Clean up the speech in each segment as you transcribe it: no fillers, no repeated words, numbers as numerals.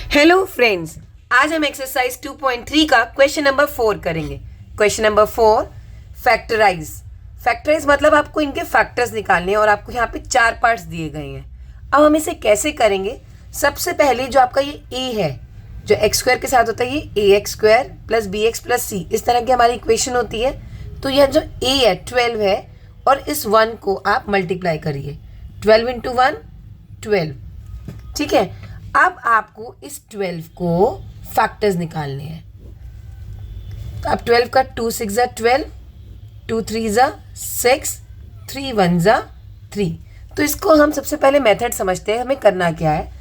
Hello friends, आज हम exercise 2.3 का क्वेश्चन नंबर 4 करेंगे। Question number 4, factorise. फैक्टराइज मतलब आपको इनके फैक्टर्स निकालने हैं और आपको यहाँ पे 4 पार्ट्स दिए गए हैं। अब हम इसे कैसे करेंगे? सबसे पहले जो आपका ये ए है, जो एक्स स्क्वायर के साथ होता है, ये A X square plus B X plus C, इस तरह की हमारी इक्वेशन होती है। तो यह जो ए है 12 है और इस 1 को आप मल्टीप्लाई करिए। 12 इंटू 1 12, ठीक है। अब आपको इस 12 को फैक्टर्स निकालने हैं। तो अब 12 का 2 6 ज़ा 12, 2 3 ज़ा 6, 3 1 ज़ा 3। तो इसको हम सबसे पहले मेथड समझते हैं, हमें करना क्या है।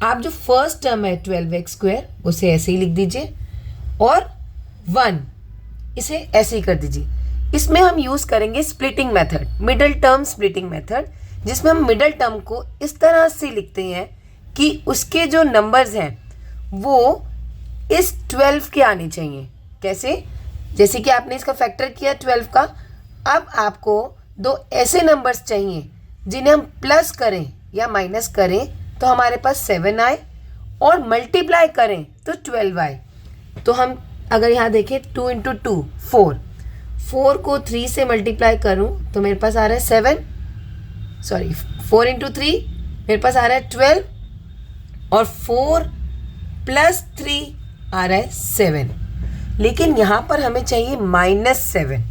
आप जो फर्स्ट टर्म है 12x स्क्वायर उसे ऐसे ही लिख दीजिए और 1 इसे ऐसे ही कर दीजिए। इसमें हम यूज़ करेंगे splitting method, middle term splitting method, जिसमें हम मिडल टर्म को इस तरह से लिखते हैं कि उसके जो नंबर्स हैं वो इस 12 के आने चाहिए। कैसे? जैसे कि आपने इसका फैक्टर किया 12 का, अब आपको दो ऐसे नंबर्स चाहिए जिन्हें हम प्लस करें या माइनस करें तो हमारे पास 7 आए और मल्टीप्लाई करें तो 12 आए। तो हम अगर यहाँ देखें 2 इंटू 2 4, 4 को 3 से मल्टीप्लाई करूँ तो मेरे पास आ रहा है 7, सॉरी 4 इंटू 3 मेरे पास आ रहा है 12 और 4 प्लस 3 आ रहा है 7। लेकिन यहाँ पर हमें चाहिए -7।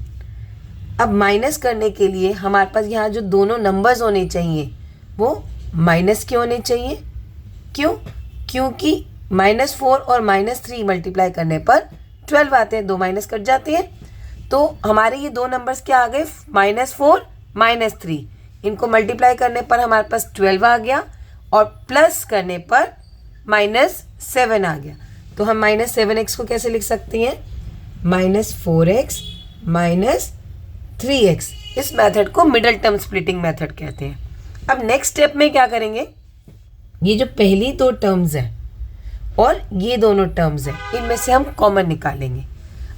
अब माइनस करने के लिए हमारे पास यहाँ जो दोनों नंबर्स होने चाहिए वो माइनस के होने चाहिए। क्यों? क्योंकि -4 और -3 मल्टीप्लाई करने पर 12 आते हैं, 2 माइनस कट जाते हैं। तो हमारे ये दो नंबर्स क्या आ गए? -4 -3। इनको मल्टीप्लाई करने पर हमारे पास 12 आ गया और प्लस करने पर -7 आ गया। तो हम -7x को कैसे लिख सकते हैं? -4x -3x। इस मेथड को मिडल टर्म स्प्लिटिंग मेथड कहते हैं। अब नेक्स्ट स्टेप में क्या करेंगे? ये जो पहली दो टर्म्स हैं और ये दोनों टर्म्स हैं, इनमें से हम कॉमन निकालेंगे।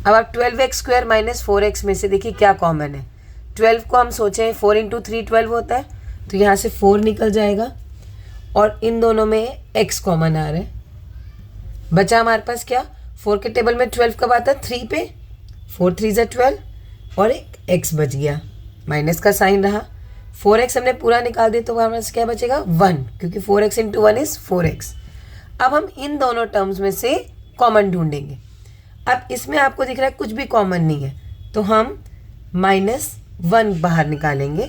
अब आप 12x स्क्वायर -4x में से देखिए क्या कॉमन है। 12 को हम सोचें 4 इंटू 3 12 होता है, तो यहाँ से 4 निकल जाएगा और इन दोनों में x कॉमन आ रहा है। बचा हमारे पास क्या? 4 के टेबल में 12 कब आता है? 3 पे। 4 3 ज़ा 12 और एक x बच गया, माइनस का साइन रहा। 4x हमने पूरा निकाल दिया तो हमारे पास क्या बचेगा? 1, क्योंकि 4x इंटू 1 इज़ 4x। अब हम इन दोनों टर्म्स में से कॉमन ढूंढेंगे। अब इसमें आपको दिख रहा है कुछ भी कॉमन नहीं है, तो हम -1 बाहर निकालेंगे,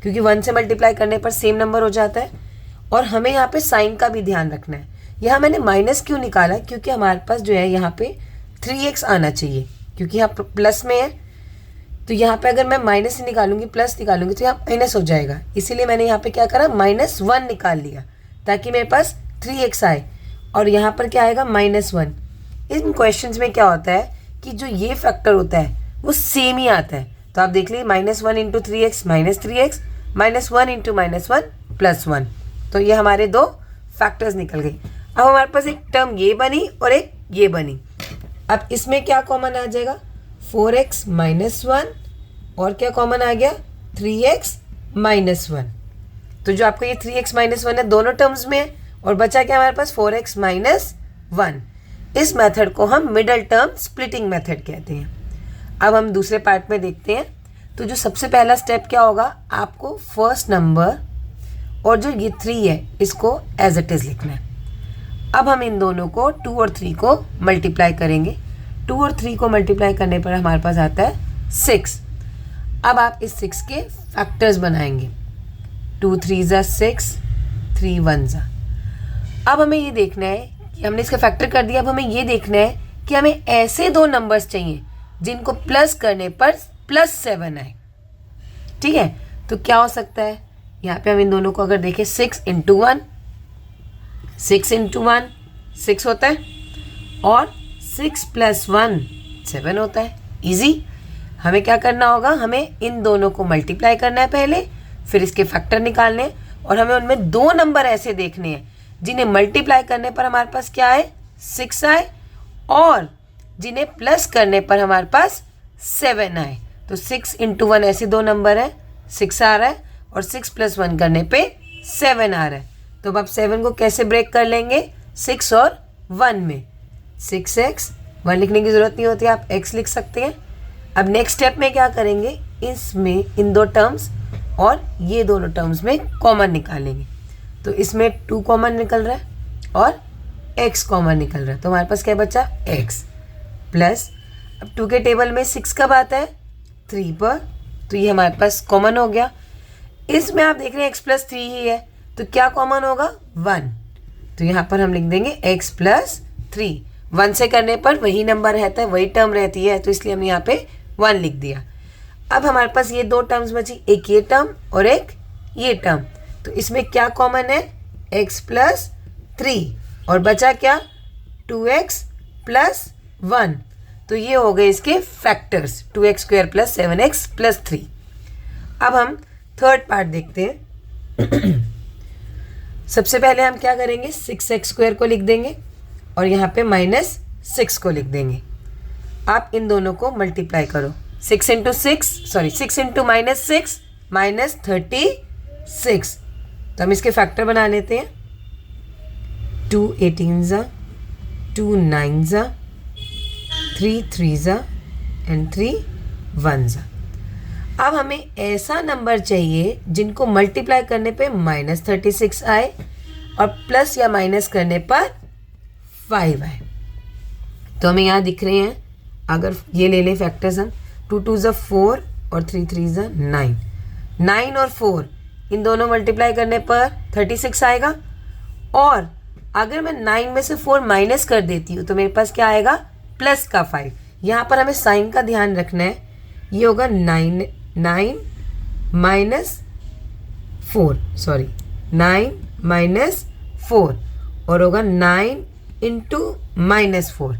क्योंकि 1 से मल्टीप्लाई करने पर सेम नंबर हो जाता है। और हमें यहाँ पे साइन का भी ध्यान रखना है। यहाँ मैंने माइनस क्यों निकाला? क्योंकि हमारे पास जो है यहाँ पे 3x आना चाहिए, क्योंकि यहाँ प्लस में है। तो यहाँ पे अगर मैं माइनस निकालूंगी प्लस निकालूंगी तो यहाँ माइनस हो जाएगा। इसीलिए मैंने यहाँ पे क्या करा? -1 निकाल लिया ताकि मेरे पास 3x आए और यहाँ पर क्या आएगा? -1। इन क्वेश्चंस में क्या होता है कि जो ये फैक्टर होता है वो सेम ही आता है। तो आप देख लीजिए -1 इंटू 3x -3x, -1 इंटू -1 +1। तो ये हमारे दो फैक्टर्स निकल गए। अब हमारे पास एक टर्म ये बनी और एक ये बनी। अब इसमें क्या कॉमन आ जाएगा? 4x -1 और क्या कॉमन आ गया? 3x -1। तो जो आपको ये 3x -1 है दोनों टर्म्स में है और बचा क्या हमारे पास? 4x -1। इस मेथड को हम मिडल टर्म स्प्लिटिंग मेथड कहते हैं। अब हम दूसरे पार्ट में देखते हैं। तो जो सबसे पहला स्टेप क्या होगा? आपको फर्स्ट नंबर और जो ये 3 है इसको एज इट इज़ लिखना है। अब हम इन दोनों को 2 और 3 को मल्टीप्लाई करेंगे। 2 और 3 को मल्टीप्लाई करने पर हमारे पास आता है 6। अब आप इस 6 के फैक्टर्स बनाएंगे। 2 3 ज़ा 6, 3 1 ज़ा। अब हमें ये देखना है कि हमने इसका फैक्टर कर दिया। अब हमें ये देखना है कि हमें ऐसे दो नंबर्स चाहिए जिनको प्लस करने पर +7 आए। ठीक है, तो क्या हो सकता है? यहाँ पे हम इन दोनों को अगर देखें 6 इंटू 1 6 इंटू 1 6 होता है और 6 + 1 7 होता है। इजी। हमें क्या करना होगा? हमें इन दोनों को मल्टीप्लाई करना है पहले, फिर इसके फैक्टर निकालने हैं और हमें उनमें दो नंबर ऐसे देखने हैं जिन्हें मल्टीप्लाई करने पर हमारे पास क्या आए? 6 आए और जिन्हें प्लस करने पर हमारे पास 7 आए। तो 6 इंटू 1 ऐसे दो नंबर हैं, 6 आ रहा है और 6 + 1 करने पे 7 आ रहा है। तो अब आप 7 को कैसे ब्रेक कर लेंगे? 6 और 1 में 6x, 1 लिखने की ज़रूरत नहीं होती, आप x लिख सकते हैं। अब नेक्स्ट स्टेप में क्या करेंगे, इसमें इन दो टर्म्स और ये दोनों टर्म्स में कॉमन निकालेंगे। तो इसमें 2 कॉमन निकल रहा है और x कॉमन निकल रहा है, तो हमारे पास क्या बचा, x प्लस, अब 2 के टेबल में 6 कब आता है, 3 पर, तो ये हमारे पास कॉमन हो गया। इसमें आप देख रहे हैं x प्लस 3 ही है, तो क्या कॉमन होगा, 1, तो यहाँ पर हम लिख देंगे x प्लस 3। 1 से करने पर वही नंबर रहता है, वही टर्म रहती है, तो इसलिए हमने यहाँ पे 1 लिख दिया। अब हमारे पास ये 2 टर्म्स बची, एक ये टर्म और एक ये टर्म, तो इसमें क्या कॉमन है, x प्लस 3 और बचा क्या, 2x प्लस 1, तो ये हो गए इसके factors, 2x square plus 7x plus 3। अब हम थर्ड पार्ट देखते हैं। सबसे पहले हम क्या करेंगे, 6x स्क्वायर को लिख देंगे और यहाँ पे -6 को लिख देंगे। आप इन दोनों को मल्टीप्लाई करो, 6 इंटू -6 -36, तो हम इसके फैक्टर बना लेते हैं। 2 18 2 9 3 3 एंड 3 1। अब हमें ऐसा नंबर चाहिए जिनको मल्टीप्लाई करने पे -36 आए और प्लस या माइनस करने पर 5 आए। तो हमें यहाँ दिख रहे हैं, अगर ये ले लें फैक्टर्स हम, 2 2 4 और 3 3 9, 9 और 4 इन दोनों मल्टीप्लाई करने पर 36 आएगा, और अगर मैं 9 में से 4 माइनस कर देती हूँ तो मेरे पास क्या आएगा, प्लस का 5। यहाँ पर हमें साइन का ध्यान रखना है, ये होगा 9 माइनस 4 और होगा 9 इंटू -4।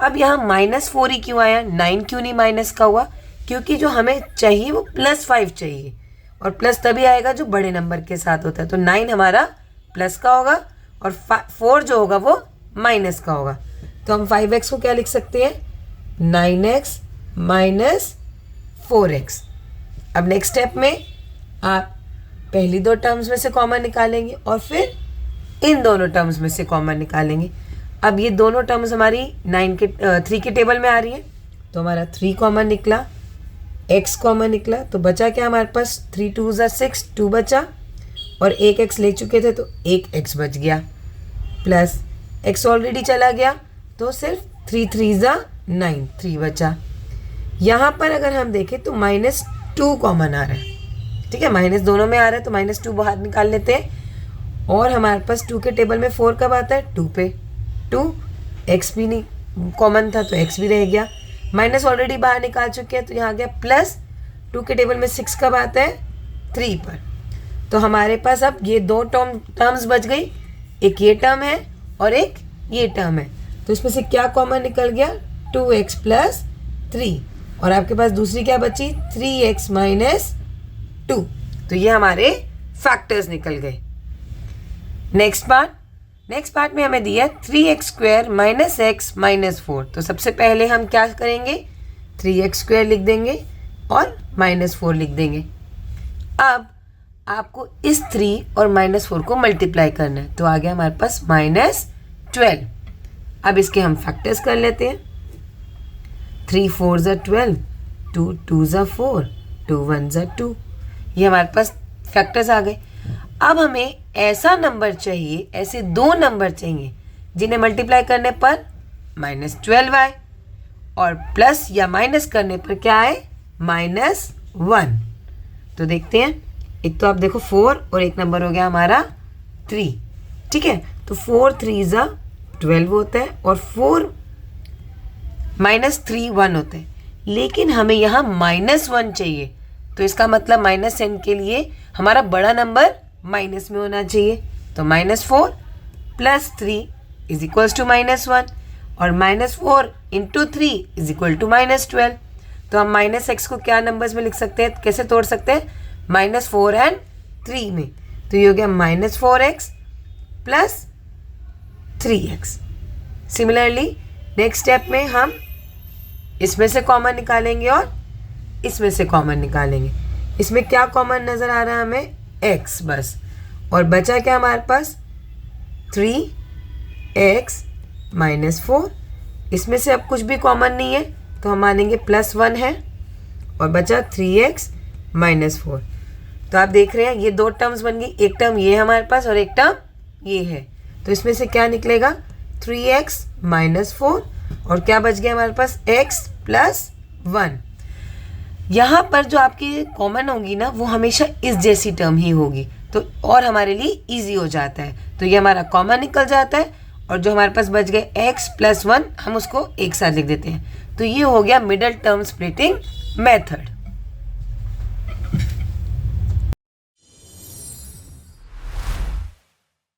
अब यहाँ -4 ही क्यों आया, 9 क्यों नहीं माइनस का हुआ, क्योंकि जो हमें चाहिए वो +5 चाहिए, और प्लस तभी आएगा जो बड़े नंबर के साथ होता है। तो 9 हमारा प्लस का होगा और 4 जो होगा वो माइनस का होगा। तो हम 5x को क्या लिख सकते हैं, 9x माइनस 4x। अब नेक्स्ट स्टेप में आप पहली 2 टर्म्स में से कॉमन निकालेंगे और फिर इन दोनों टर्म्स में से कॉमन निकालेंगे। अब ये दोनों टर्म्स हमारी 3 के टेबल में आ रही है, तो हमारा 3 कॉमन निकला, x कॉमन निकला, तो बचा क्या हमारे पास, 3 2 6, 2 बचा, और एक x ले चुके थे तो एक x बच गया, प्लस x ऑलरेडी चला गया तो सिर्फ 3 3 9, 3 बचा। यहाँ पर अगर हम देखें तो -2 कॉमन आ रहा है, ठीक है, माइनस दोनों में आ रहा है, तो -2 बाहर निकाल लेते हैं। और हमारे पास 2 के टेबल में 4 कब आता है, 2 पे, 2 x भी नहीं कॉमन था तो x भी रह गया, माइनस ऑलरेडी बाहर निकाल चुके हैं तो यहाँ गया प्लस, 2 के टेबल में 6 कब आता है, 3 पर। तो हमारे पास अब ये 2 टर्म्स बच गई, एक ये टर्म है और एक ये टर्म है, तो इसमें से क्या कॉमन निकल गया, 2x प्लस 3, और आपके पास दूसरी क्या बची, 3x माइनस 2। तो ये हमारे फैक्टर्स निकल गए। नेक्स्ट पार्ट में हमें दिया 3x square minus x minus 4। तो सबसे पहले हम क्या करेंगे, 3x स्क्वायर लिख देंगे और -4 लिख देंगे। अब आपको इस 3 और -4 को मल्टीप्लाई करना है, तो आ गया हमारे पास -12। अब इसके हम फैक्टर्स कर लेते हैं, 3 4 12, 2 2 4, 2 1 2, ये हमारे पास फैक्टर्स आ गए। अब हमें ऐसा नंबर चाहिए, ऐसे 2 नंबर चाहिए जिन्हें मल्टीप्लाई करने पर -12 आए और प्लस या माइनस करने पर क्या आए, -1। तो देखते हैं, एक तो आप देखो 4 और एक नंबर हो गया हमारा 3, ठीक है, तो 4 3 12 होता है और 4 -3 1 होता है, लेकिन हमें यहाँ -1 चाहिए, तो इसका मतलब -n के लिए हमारा बड़ा नंबर माइनस में होना चाहिए। तो -4 प्लस 3 इज इक्वल्स टू -1 और -4 इंटू 3 इज इक्वल टू -12। तो हम -x को क्या नंबर्स में लिख सकते हैं, कैसे तोड़ सकते हैं, -4 एंड 3 में, तो ये हो गया -4x plus 3x। Similarly next step में हम इसमें से कॉमन निकालेंगे और इसमें से कॉमन निकालेंगे। इसमें क्या कॉमन नज़र आ रहा है हमें, x बस, और बचा क्या हमारे पास 3x -4, इसमें से अब कुछ भी कॉमन नहीं है तो हम मानेंगे +1 है और बचा 3x -4। तो आप देख रहे हैं ये दो टर्म्स बन गई, एक टर्म ये है हमारे पास और एक टर्म ये है, तो इसमें से क्या निकलेगा 3x -4 और क्या बच गया हमारे पास x + 1। यहाँ पर जो आपकी कॉमन होगी ना वो हमेशा इस जैसी टर्म ही होगी, तो और हमारे लिए इजी हो जाता है। तो ये हमारा कॉमन निकल जाता है और जो हमारे पास बच गए x + 1 हम उसको एक साथ लिख देते हैं। तो ये हो गया मिडल टर्म स्प्लिटिंग मेथड।